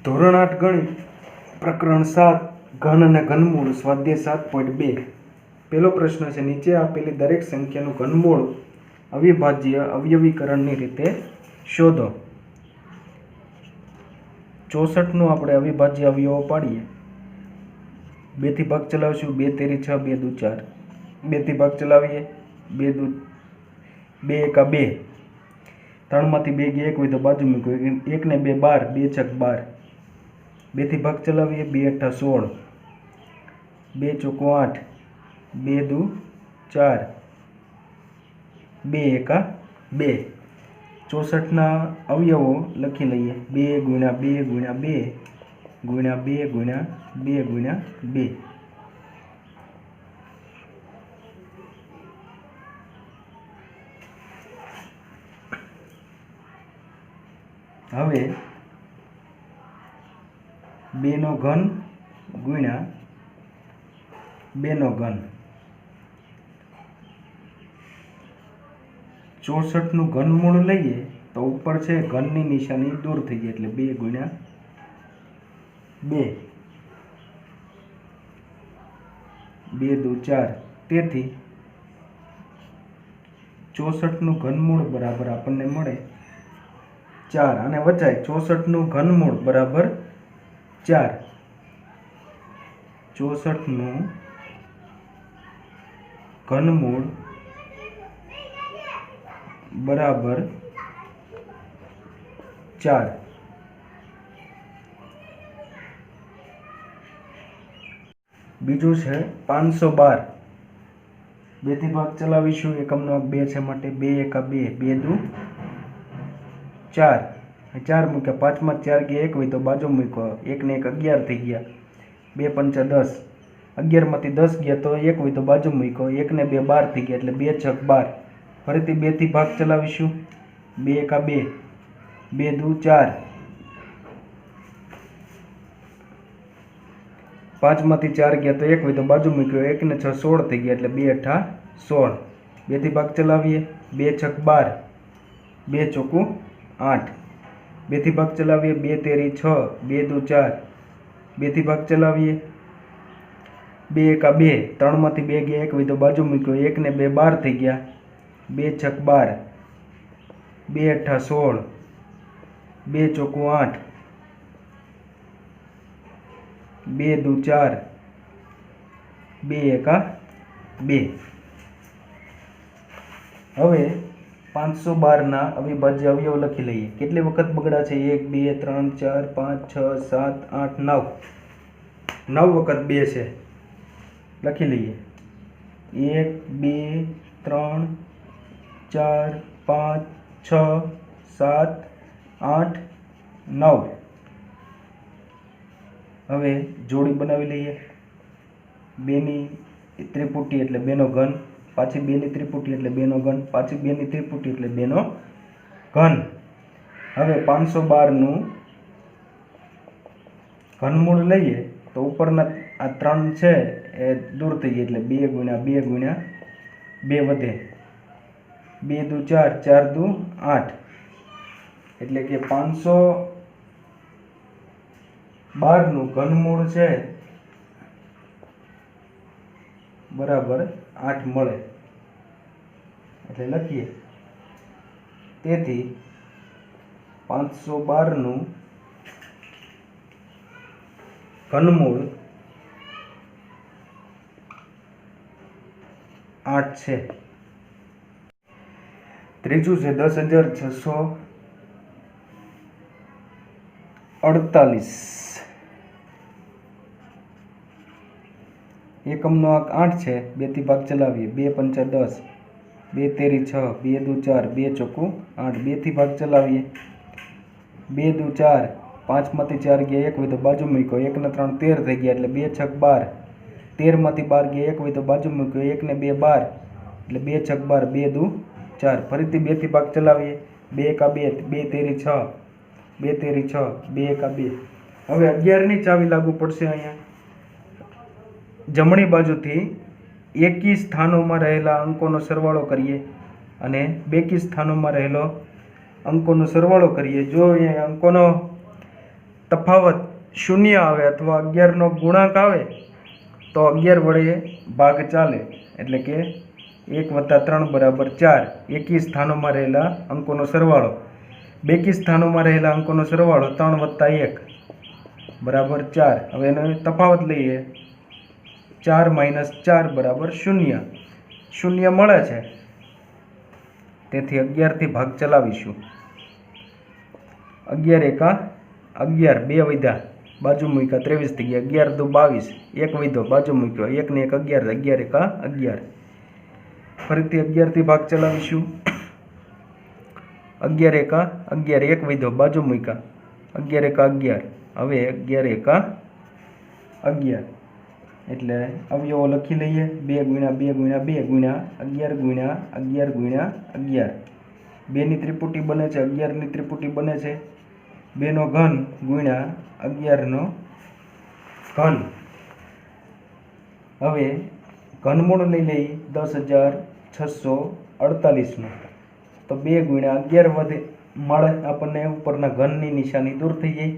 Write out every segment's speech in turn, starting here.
ધોરણ 8 ગણિત પ્રકરણ 7 ઘન અને ઘનમૂળ સ્વાધ્યાય 7.2 પહેલો પ્રશ્ન છે, નીચે આપેલી દરેક સંખ્યાનું ઘનમૂળ અવિભાજ્ય અવયવીકરણની રીતે શોધો। 64 નું આપણે અવિભાજ્ય અવયવો પાડીએ। 2 થી ભાગ ચલાવશું, 2 તેરી 6, 2 દુ 4, 2 થી ભાગ ચલાવીએ, 2 દુ 2 એકા 2, 3 માંથી 2 ગયા 1 હોય તો બાજુ મૂકો, 1 ને 2 12, 2 છક 12, 2 થી ભાગ ચલાવીએ, 2 અઠ્ઠા 16, 2 ચોકો 8, 2 દુ 4, 2 એકા 2। 64 ના અવયવો લખી લઈએ, 2 ગુણ્યા 2 ગુણ્યા 2 ગુણ્યા 2 ગુણ્યા 2 ગુણ્યા 2। હવે 2 નો ઘન ગુણ્યા 2 નો ઘન। 64 નું ઘનમૂળ લઈએ તો ઉપર છે ઘનની નિશાની દૂર થઈ જાય એટલે 2 ગુણ્યા 2, 2 દુ 4, તેથી 64 નું ઘનમૂળ બરાબર આપણને મળે 4 અને વચાય 64 નું ઘનમૂળ બરાબર 4। 64 નું ઘનમૂળ બરાબર 4। બીજું છે 512। 2 થી ભાગ ચલાવીશું, એકમનો અંક 2 છે માટે 2 એકા 2, 2 દુ 4, 4 મૂક્યા, 5 માં 4 ગયા 1 હોય તો બાજુ મૂકો, 1 ને 1 11 થઈ ગયા, 2 પંચા 10, 11 માંથી 10 ગયા તો 1 હોય તો બાજુ મૂકો, 1 ને 2 12 થઈ ગયા એટલે 2 છક 12, ફરીથી 2 થી ભાગ ચલાવીશું, 2 એકા 2, 2 દુ 4, 5 માંથી 4 ગયા તો 1 હોય તો બાજુ મૂક્યો, 1 ને 6 16 થઈ ગયા એટલે 2 અઠ્ઠા 16, 2 થી ભાગ ચલાવીએ, 2 છક 12, 2 ચોકું 8, 2 થી ભાગ ચલાવીએ, 2 તેરી 6, 2 દુ 4, 2 થી ભાગ ચલાવીએ, 2 એકા 2, 3 માંથી 2 ગયા 1 હોય તો બાજુ મૂક્યો, 1 ને 2 12 થઈ ગયા, 2 છક 12, 2 અઠ્ઠા 16, 2 ચોકું 8, 2 દુ 4, 2 એકા 2। હવે 512 ના અવિભાજ્ય અવયવ લખી લઈએ। કેટલી વખત બગડા છે? 1 2 3 4 5 6 7 8 9, 9 વખત 2 છે, લખી લઈએ। 1 2 3 4 5 6 7 8 9। હવે જોડી બનાવી લઈએ। 2 ની ત્રિપુટી એટલે 2 નો ઘન, પાછી 2 ની ત્રિપુટી એટલે 2 નો ઘન, પાછી 2 ની ત્રિપુટી એટલે 2 નો ઘન। હવે 512 નું ઘનમૂળ લઈએ તો ઉપરના આ 3 છે એ દૂર થઈ જાય એટલે 2 ગુણ્યા 2 ગુણ્યા 2 વધે, 2 દુ 4, 4 દુ 8, એટલે કે 512 નું ઘનમૂળ છે બરાબર 8 મળે, એટલે લખીએ। તેથી 512 નું ઘનમૂળ 8 છે। ત્રીજું છે 10,648। એકમનો અંક 8 છે, 2 થી ભાગ ચલાવીએ, 2 પંચા 10, 2 તેરી 6, 2 દુ 4, 2 ચોકું 8, 2 થી ભાગ ચલાવીએ, 2 દુ 4, 5 માંથી 4 ગયા 1 હોય તો બાજુ મૂકો, 1 ને 3 13 થઈ ગયા એટલે 2 છક 12, 13 માંથી 12 ગયા 1 હોય તો બાજુ મૂક્યો, 1 ને 2 12 એટલે 2 છક 12, 2 દુ 4, ફરીથી 2 થી ભાગ ચલાવીએ, 2 એકા 2, 2 તેરી 6, 2 તેરી 6, 2 એકા 2। હવે 11 ની ચાવી લાગુ પડશે। અહીંયા જમણી બાજુથી એકી સ્થાનોમાં રહેલા અંકોનો સરવાળો કરીએ અને બેકી સ્થાનોમાં રહેલો અંકોનો સરવાળો કરીએ। જો એ અંકોનો તફાવત શૂન્ય આવે અથવા 11નો ગુણાંક આવે તો 11 વડે ભાગ ચાલે, એટલે કે 1 + 3 = 4. એકી સ્થાનોમાં રહેલા અંકોનો સરવાળો, બેકી સ્થાનોમાં રહેલા અંકોનો સરવાળો 3 + 1 = 4. હવે એનો તફાવત લઈએ, 4 - 4 = 0. 0 મળે છે, તેથી 11 થી ભાગ ચલાવીશું. 11 એકા 11, 2 વધ્યા, બાજુ મૂક્યા, 23 થઈ ગયા. 11 દુ 22, 1 વધ્યો, બાજુ મૂક્યો, 1 ને 1 11, 11 એકા 11. ફરીથી 11 થી ભાગ ચલાવીશું. 11 એકા 11, 1 વધ્યો, બાજુ મૂક્યા, 11 એકા 11. હવે 11 એકા 11, એટલે અવયવો લખી લઈએ. 2 × 2 × 2 × 11 × 11 × 11. 2 ની ત્રિપુટી બને છે, 11 ની ત્રિપુટી બને છે. 2 નો ઘન ગુણ્યા 11 નો ઘન. હવે ઘનમૂળ લઈ લઈએ 10,648 નું, તો 2 × 11 વધે મળે આપણને. ઉપરના ઘનની નિશાની દૂર થઈ જાય,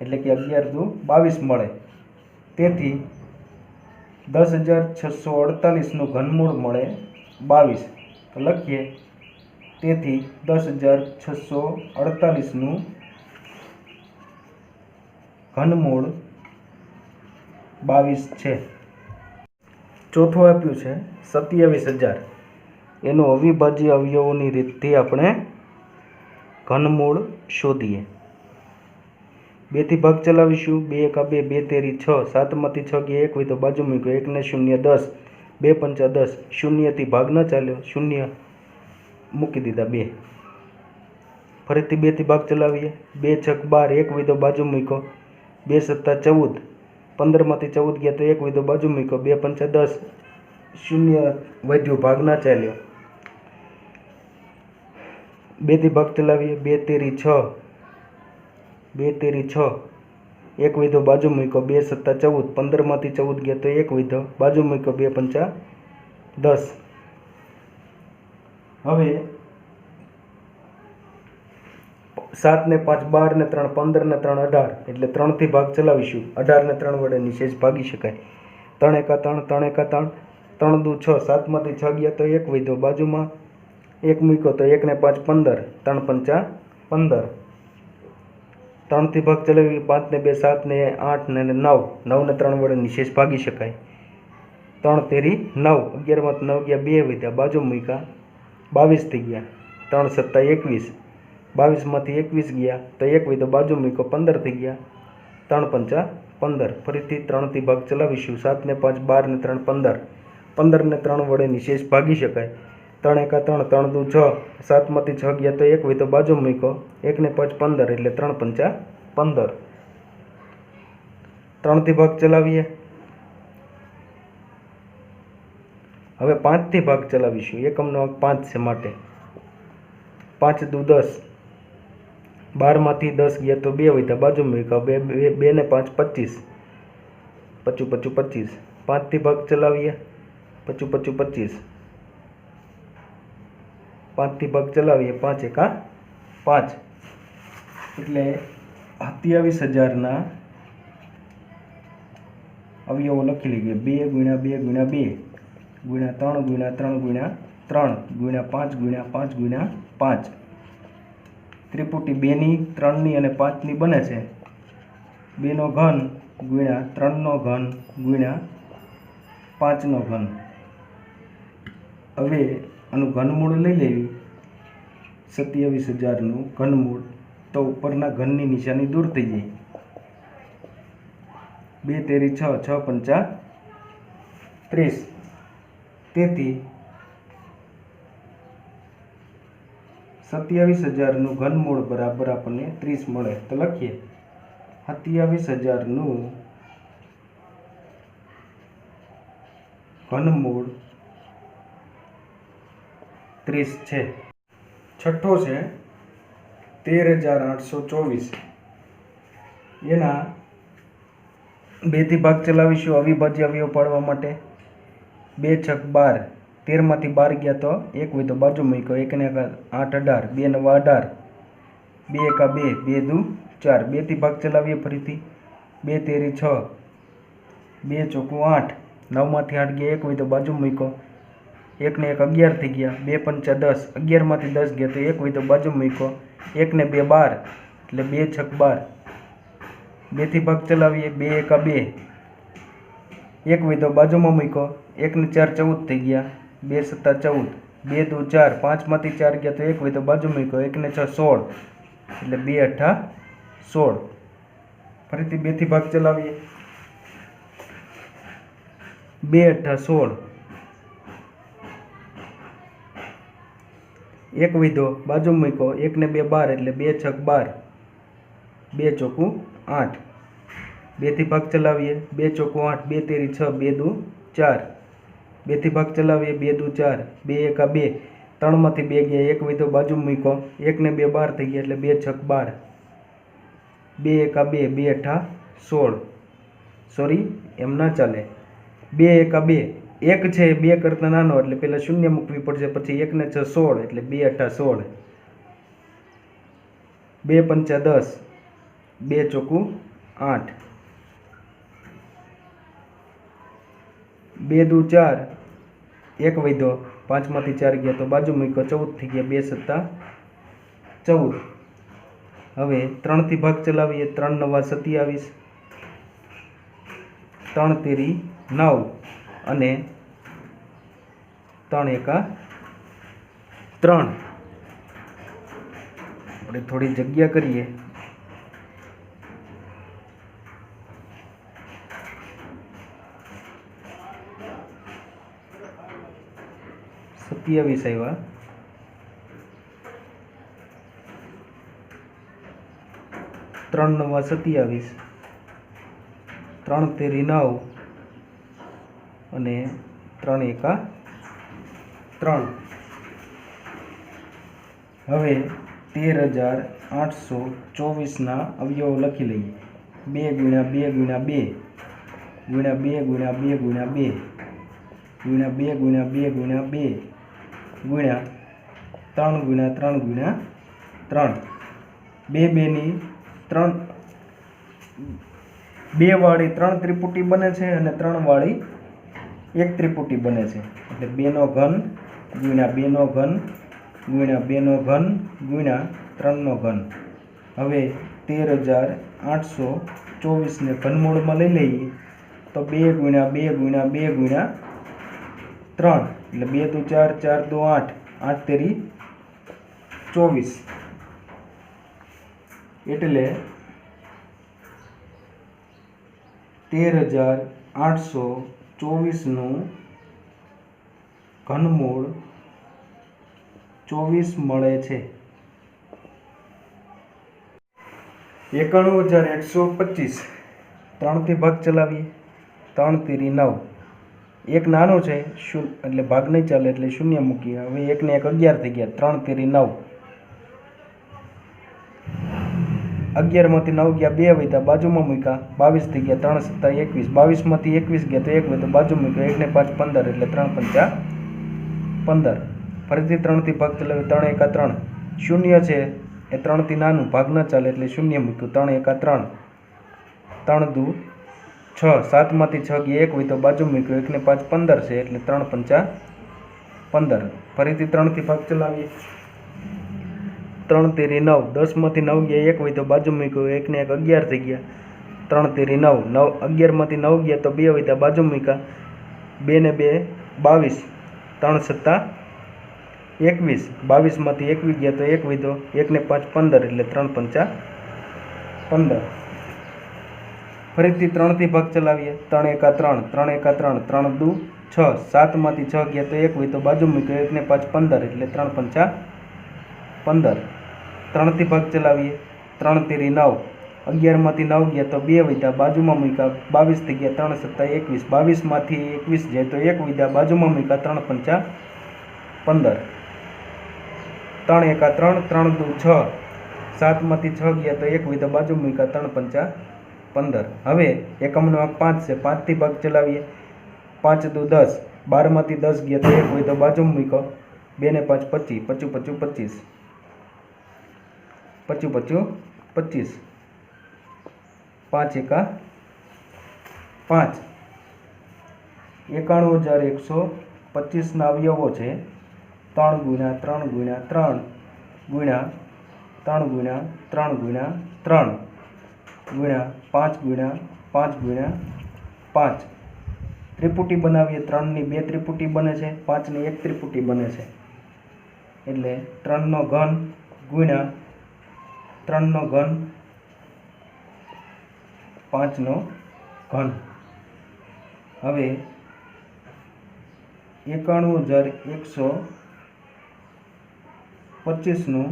એટલે કે 11 દુ 22 મળે. તેથી 10,648 નું ઘનમૂળ મળે 22. તો લખીએ, તેથી 10,648 નું ઘનમૂળ 22 છે. ચોથું આપ્યું છે 27,000. એનું અવિભાજ્ય અવયવોની રીતથી આપણે ઘનમૂળ શોધીએ. 2 થી ભાગ ચલાવીશું. 2 એકા 2, 2 તેરી 6, 7 માંથી 6 ગયા, 1 હોય તો બાજુ મૂક્યો, 1 ને 0 10, 2 પંચા 10. 0 થી ભાગ ન ચાલ્યો, 0 મૂકી દીધા 2. ફરીથી 2 થી ભાગ ચલાવીએ. 2 છક 12, 1 હોય તો બાજુ મૂક્યો, 2 સત્તા 14, 15 માંથી 14 ગયા તો 1 હોય તો બાજુ મૂક્યો, 2 પંચા 10. 0 વધ્યું, ભાગ ના ચાલ્યો. 2 થી ભાગ ચલાવીએ. 2 તેરી 6, 2 તેરી 6, 1 હોય તો બાજુ મૂક્યો, 2 સત્તા 14, 15 માંથી 14 ગયા તો 1 હોય તો બાજુ મૂક્યો, 2 પંચા 10. હવે 7 ને 5 12 ને 3 15 ને 3 18, એટલે 3 થી ભાગ ચલાવીશું. 18 ને 3 વડે નિશેષ ભાગી શકાય. 3 એકા 3, 3 એકા 3, 3 દુ 6, 7 માંથી 6 ગયા તો 1 વધ્યો, બાજુમાં 1 મૂક્યો તો 1 ને 5 15, 3 પંચા 15. 3 થી ભાગ ચલાવી. 5 ને 2 7 ને 8 ને 9, 9 ને 3 વડે નિશેષ ભાગી શકાય. 3 તેરી 9, 11 માંથી 9 ગયા, 2 વધ્યા, બાજુ મૂક્યા, 22 થઈ ગયા. 3 સત્તા 21, 22 માંથી 21 ગયા તો 1 હોય તો બાજુ મૂક્યો, 15 થઈ ગયા. 3 પંચા 15. ફરીથી 3 થી ભાગ ચલાવીશું. 7 ને 5 12 ને 3 15, 15 ને 3 વડે નિશેષ ભાગી શકાય. 3 એકા 3, 3 દુ 6, 7 માંથી 6 ગયા તો 1 હોય તો બાજુ મૂક્યો, 1 ને 5 15, એટલે 3 પંચા 15. 3 થી ભાગ ચલાવીએ. હવે 5 થી ભાગ ચલાવીશું. એકમનો અંક 5 છે માટે 5 દુ 10, 12 માંથી 10 ગયા તો 2 હોય તો બાજુ મૂક્યો, 2 ને 5 25, 25 25. 5 થી ભાગ ચલાવીએ. 25 25. 5 થી ભાગ ચલાવીએ. 5 એકા 5, એટલે 27,000 અવયવો લખી લઈએ. 2 × 2 × 2 × 3 × 3 × 3 × 5 × 5 × 5. ત્રિપુટી 2 ની 3 ની અને 5 ની બને છે. 2 નો ઘન ગુણ્યા 3 નો ઘન ગુણ્યા 5 નો ઘન. હવે આનું ઘનમૂળ લઈ લેવી. 27,000 નું ઘનમૂળ, તો ઉપરના ઘનની નિશાની દૂર થઈ જાય. 2 તેરી 6, 6 પંચા 30. તેથી 27,000 નું ઘનમૂળ બરાબર આપણને 30 મળે. તો લખીએ, 27,000 નું ઘનમૂળ 30 છે. છઠ્ઠો છે 13,824. એના 2 થી ભાગ ચલાવીશું અવિભાજ્ય અવયવ પાડવા માટે. 2 છક 12, 13 માંથી 12 ગયા તો 1 હોય તો બાજુ મૂક્યો, 1 ને 8 18, 2 9 18, 2 એકા 2, 2 દુ 4 2 થી ભાગ ચલાવીએ ફરીથી 2 તેરી 6 2 ચોકું 8 9 માંથી 8 ગયા 1 હોય તો બાજુ મૂકો 1 ને 1 11 થઈ ગયા 2 પંચા 10 11 માંથી 10 ગયા તો 1 હોય તો બાજુ મૂકો 1 ને 2 12 એટલે 2 છક 12 2 થી ભાગ ચલાવીએ 2 એકા 2 1 હોય તો બાજુમાં મૂકો 1 ને 4 14 થઈ ગયા 2 સત્તા 14 2 દુ 4 5 માંથી 4 ગયા તો 1 હોય તો બાજુ મૂકો 1 ને 6 16 એટલે 2 અઠા 16 ફરીથી 2 થી ભાગ ચલાવીએ 2 અઠા 16 1 વિધો બાજુ મૂકો 1 ને 2 12 એટલે 2 છક 12 2 ચોકું 8 2 થી ભાગ ચલાવીએ 2 ચોકું 8 2 તેરી 6 2 દુ 4 2 થી ભાગ ચલાવીએ 2 દુ 4 2 એકા 2 3 માંથી 2 ગયા 1 વિધો બાજુ મૂકો 1 ને 2 12 થઈ ગયા એટલે 2 છક 12 2 એકા 2 2 અઠા 16 સોરી એમ ના ચાલે 2 એકા 2 1 છે 2 કરતાં નાનો એટલે પહેલાં શૂન્ય મૂકવી પડશે પછી 1 ને 6 16 એટલે 2 અઠા 16 2 પંચા 10 2 ચોકું 8 2 દુ 4 1 વધ્યો 5 માંથી 4 ગયા તો બાજુ મૂક્યો 14 થઈ ગયા 2 સત્તા 14 હવે 3 થી ભાગ ચલાવીએ 3 નવા 27 3 તેરી 9 અને 3 એકા 3 આપણે થોડી જગ્યા કરીએ 27 આવ્યા 3 નવા 27 3 તેરી 9 અને 3 એકા 3 હવે 13,824 ના અવયવો લખી લઈએ 2 ગુણ્યા 2 ગુણ્યા 2 ગુણ્યા 2 ગુણ્યા 2 ગુણ્યા 2 ગુણ્યા 2 ગુણ્યા 2 ગુણ્યા 2 ગુણ્યા 3 ગુણ્યા 3 ગુણ્યા 3 2 2 ની 3 2 વાળી 3 ત્રિપુટી બને છે અને 3 વાળી 1 ત્રિપુટી બને છે એટલે 2 નો ઘન ગુણ્યા 2 નો ઘન ગુણ્યા 2 નો ઘન ગુણ્યા 3 નો ઘન હવે 13,824 ને ઘનમૂળમાં લઈ લઈએ તો 2 ગુણ્યા 2 ગુણ્યા 2 ગુણ્યા 3 એટલે 2 દુ 4 4 દુ 8 8 તેરી 24 એટલે 13,824 નું ઘનમૂળ 24 મળે છે 91,125 3 થી ભાગ ચલાવીએ 3 તેરી 9 એક નાનો છે એટલે ભાગ નહીં ચાલે એટલે શૂન્ય મૂકીએ હવે 1 ને 1 11 થઈ ગયા 3 તેરી 9 11 માંથી 9 ગયા 2 વધ્યા બાજુમાં મૂક્યા 22 થઈ ગયા 3 સત્તા 21 22 માંથી 21 ગયા તો 1 વધ્યો બાજુ મૂક્યો 1 ને 5 15 એટલે 3 પંચા 15 ફરીથી 3 થી ભાગ ચલાવ્યો 3 એકા 3 શૂન્ય છે એ 3 થી નાનું ભાગ ન ચાલે એટલે શૂન્ય મૂક્યું 3 એકા 3 3 દુ 6 7 માંથી 6 ગયા 1 હોય તો બાજુ મૂક્યો 1 ને 5 15 છે એટલે 3 પંચા 15 ફરીથી 3 થી ભાગ ચલાવીએ 3 તેરી 9 10 માંથી 9 ગયા 1 હોય તો બાજુ મૂક્યો 1 ને 1 11 થઈ ગયા 3 તેરી 9 11 માંથી 9 ગયા તો 2 હોય તો બાજુ મૂક્યા 2 ને 2 22 3 સત્તા 21 22 માંથી 21 ગયા તો 1 હોય તો 1 ને 5 15 એટલે 3 પંચા 15 ફરીથી 3 થી ભાગ ચલાવીએ 3 એકા 3 3 એકા 3 3 દુ 6 7 માંથી 6 ગયા તો 1 હોય તો બાજુ મૂક્યો 1 ને 5 15 એટલે 3 પંચા 15 3 થી ભાગ ચલાવીએ 3 તેરી 9 11 માંથી 9 ગયા તો 2 વધ્યા બાજુમાં મૂક્યા 22 થઈ ગયા 3 સત્તા 21 22 માંથી 21 જાય તો 1 વધ્યા બાજુમાં મૂક્યા 3 પંચા 15 3 એકા 3 3 દુ 6 7 માંથી 6 ગયા તો 1 વધ્યા બાજુ મૂક્યા 3 પંચા 15 હવે એકમનો અંક 5 છે 5 થી ભાગ ચલાવીએ 5 દુ 10 12 માંથી 10 ગયા તો 1 હોય તો બાજુમાં મૂક્યો 2 ને 5 25 25 25 25 25 25 5 એકા 5 91,125 ના અવયવો છે 3 ગુણ્યા 3 ગુણ્યા 3 ગુણ્યા 3 ગુણ્યા 3 ગુણ્યા 3 ગુણ્યા 5 ગુણ્યા 5 ગુણ્યા 5 ત્રિપુટી બનાવીએ 3 ની 2 ત્રિપુટી બને છે 5 ની 1 ત્રિપુટી બને છે એટલે 3 નો ઘન ગુણ્યા 3 નો ઘન 5 નો ઘન હવે 91,125 નું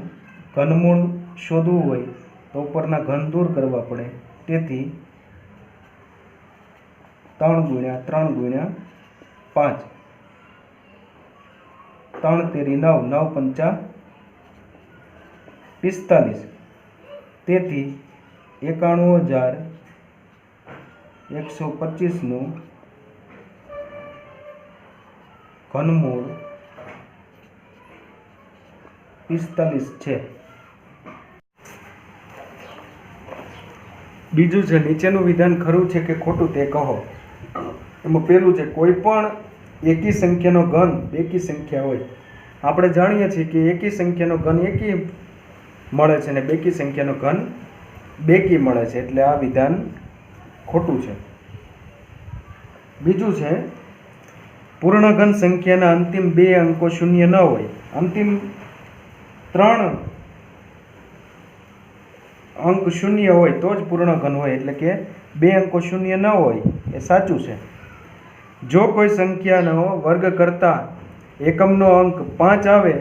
ઘનમૂળ શોધવું હોય તો ઉપરના ઘન દૂર કરવા પડે તેથી 3 ગુણ્યા 3 ગુણ્યા 5 3 તેરી 9 9 પંચા 45 તેથી 91,125 નું ઘનમૂળ 45 છે। બીજું છે નીચેનું વિધાન ખરું છે કે ખોટું તે કહો। એમાં પહેલું છે કોઈ પણ એકી સંખ્યાનો ઘન બેકી સંખ્યા હોય આપણે જાણીએ છીએ કે એકી સંખ્યાનો ઘન એકી મળે છે અને બેકી સંખ્યાનો ઘન બેકી મળે છે એટલે આ વિધાન ખોટું છે। બીજું છે પૂર્ણઘન સંખ્યાના અંતિમ 2 અંકો શૂન્ય ન હોય અંતિમ 3 અંક શૂન્ય હોય તો જ પૂર્ણઘન હોય એટલે કે 2 અંકો શૂન્ય ન હોય એ સાચું છે। જો કોઈ સંખ્યાનો વર્ગ કરતા એકમનો અંક 5 આવે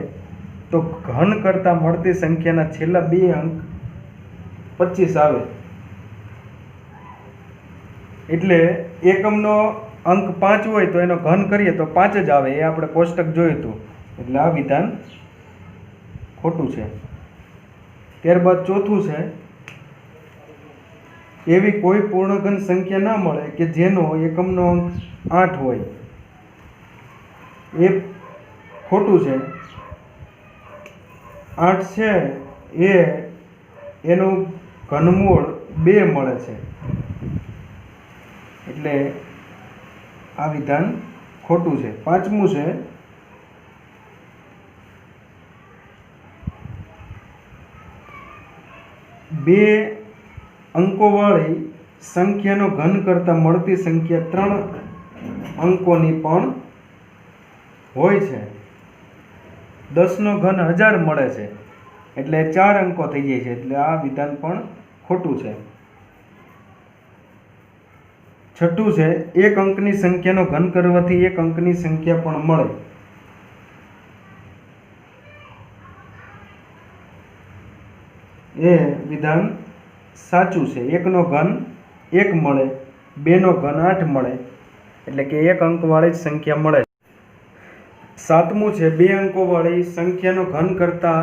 તો ઘન કરતા મળતી સંખ્યાના છેલ્લા 2 અંક 25 આવે એટલે એકમનો અંક 5 હોય તો એનો ઘન કરીએ તો 5 જ આવે એ આપણે કોષ્ટક જોયું હતું એટલે આ વિધાન ખોટું છે। ત્યારબાદ ચોથું છે એવી કોઈ પૂર્ણઘન સંખ્યા ના મળે કે જેનો એકમનો અંક 8 હોય એ ખોટું છે। 8 છે એનું ઘનમૂળ 2 મળે છે એટલે આ વિધાન ખોટું છે। પાંચમું છે બે અંકોવાળી સંખ્યાનો ઘન કરતા મળતી સંખ્યા 3 અંકોની પણ હોય છે। 10 નો ઘન 1000 મળે છે એટલે 4 અંકો થઈ જાય છે એટલે આ વિધાન પણ ખોટું છે। છઠ્ઠું છે એક અંકની સંખ્યાનો ઘન કરવાથી એક અંકની સંખ્યા પણ મળે એ વિધાન સાચું છે। 1 નો ઘન 1 મળે 2 નો ઘન 8 મળે એટલે કે એક અંકવાળી સંખ્યા મળે। સાતમું છે 2 અંકોવાળી સંખ્યાનો ઘન કરતા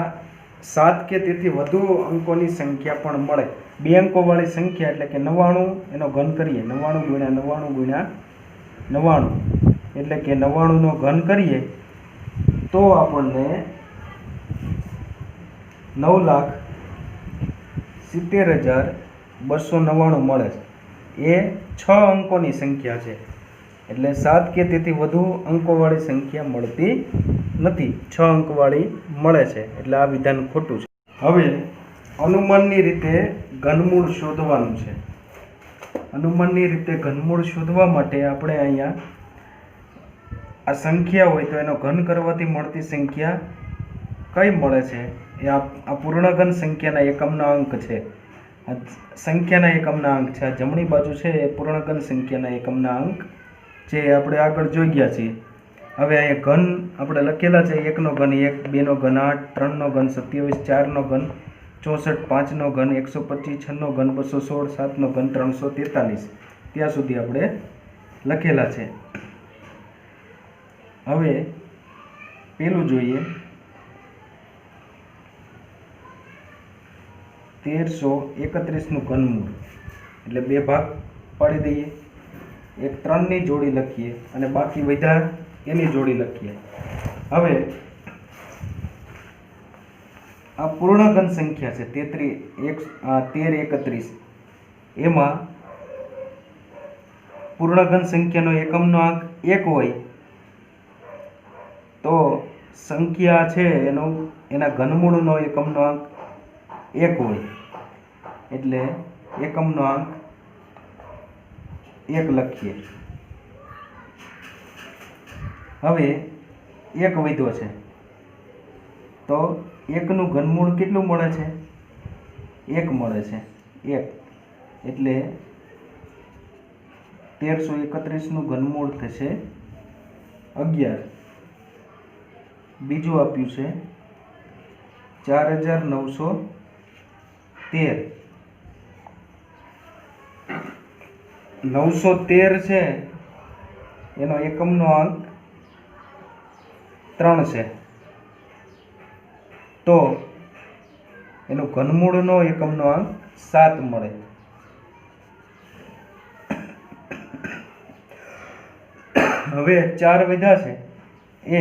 7 કે તેથી વધુ અંકોની સંખ્યા પણ મળે। 2 અંકોવાળી સંખ્યા એટલે કે 99 એનો ઘન કરીએ 99 ગુણ્યા 99 ગુણ્યા 99 એટલે કે 99 નો ઘન કરીએ તો આપણને 9,70,299 મળે છે એ 6 અંકોની સંખ્યા છે એટલે 7 કે તેથી વધુ અંકોવાળી સંખ્યા મળતી નથી 6 અંકવાળી મળે છે એટલે આ વિધાન ખોટું છે। હવે અનુમાનની રીતે ઘનમૂળ શોધવાનું છે। અનુમાનની રીતે ઘનમૂળ શોધવા માટે આપણે અહીંયા આ સંખ્યા હોય તો એનો ઘન કરવાથી મળતી સંખ્યા કઈ મળે છે એ આ પૂર્ણઘન સંખ્યાના એકમના અંક છે। આ સંખ્યાના એકમના અંક છે। આ જમણી બાજુ છે એ પૂર્ણઘન સંખ્યાના એકમના અંક જે આપણે આગળ જોઈ ગયા છીએ। હવે અહીંયા ઘન આપણે લખેલા છે 1 નો ઘન 1 2 નો ઘન 8 3 નો ઘન 27 4 નો ઘન 64 5 નો ઘન 125 6 નો ઘન 216 7 નો ઘન 343 ત્યાં સુધી આપણે લખેલા છે। હવે પેલું જોઈએ 1331 નું ઘનમૂળ એટલે બે ભાગ પાડી દઈએ એક 3 ની જોડી લખીએ અને બાકી વધ્યા એની જોડી લખીએ। હવે આ પૂર્ણઘન સંખ્યા છે 1331 એમાં પૂર્ણઘન સંખ્યાનો એકમનો આંક 1 હોય તો સંખ્યા છે એના ઘનમૂળનો એકમનો આંક 1 હોય, એટલે એકમનો આંક 1 લખીએ. હવે 1 વધ્યો છે તો 1 નું ઘનમૂળ કેટલું મળે છે? 1 મળે છે. 1 એટલે 1331 નું ઘનમૂળ થશે 11. બીજું આપ્યું છે 4913. 913 છે એનો એકમનો આંક 3 છે તો એનો ઘનમૂળનો એકમનો આંક 7 મળે. હવે 4 વધ્યા છે એ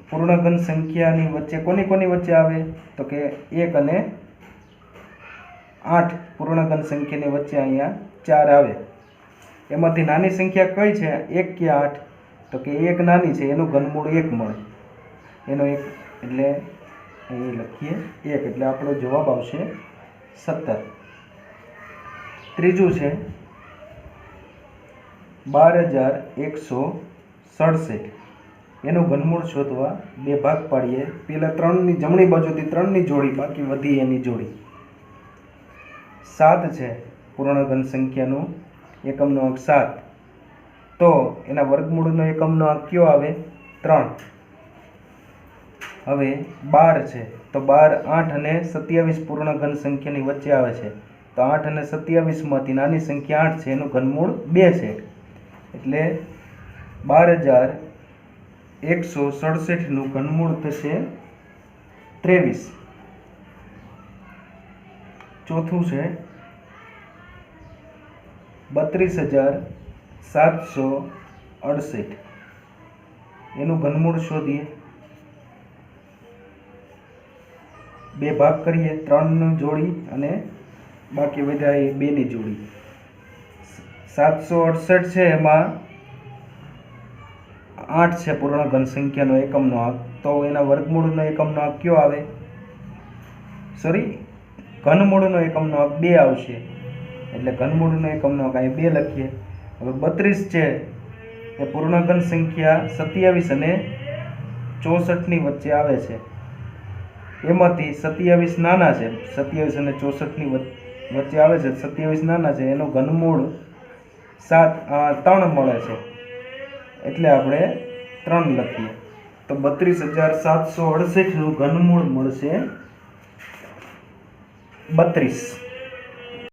પૂર્ણઘન સંખ્યાની વચ્ચે કોની વચ્ચે આવે તો કે 1 અને 8 પૂર્ણઘન સંખ્યાની વચ્ચે અહીંયા 4 આવે. એમાંથી નાની સંખ્યા કઈ છે, 1 કે 8? તો કે 1 નાની છે, એનું ઘનમૂળ 1 મળે. એનો 1 એટલે અહીં લખીએ 1 એટલે આપણો જવાબ આવશે 17. ત્રીજું છે 12167. એનું ઘનમૂળ શોધવા 2 ભાગ પાડીએ. પહેલા 3ની જમણી બાજુથી 3ની જોડી, બાકી વધી એની જોડી. 7 છે પૂર્ણઘન સંખ્યાનું એકમનો અંક 7, તો એના વર્ગમૂળનો એકમનો અંક કયો આવે? 3. હવે 12 છે તો 12, 8 અને 27 પૂર્ણઘન સંખ્યાની વચ્ચે આવે છે તો 8 અને 27 માંથી નાની સંખ્યા 8 છે, એનું ઘનમૂળ 2 છે એટલે 12167 નું ઘનમૂળ થશે 23. ચોથું છે 32768. એનું ઘનમૂળ શોધીએ. 2 ભાગ કરીએ, 3ની જોડી અને બાકી વધ્યા એ 2ની જોડી. 768 છે એમાં 8 છે પૂર્ણઘન સંખ્યાનો એકમનો આંક, તો એના વર્ગમૂળનો એકમનો આંક કયો આવે? ઘનમૂળનો એકમનો આંક 2 આવશે એટલે ઘનમૂળનો એકમનો આંક અહીં 2 લખીએ. હવે 32 છે એ પૂર્ણઘન સંખ્યા 27 અને 64ની વચ્ચે આવે છે. એમાંથી 27 નાના છે, 27 અને 64ની વચ્ચે આવે છે, 27 નાના છે, એનું ઘનમૂળ 3 મળે છે એટલે આપણે 3 લખીએ. તો 32768 નું ઘનમૂળ મળશે 32.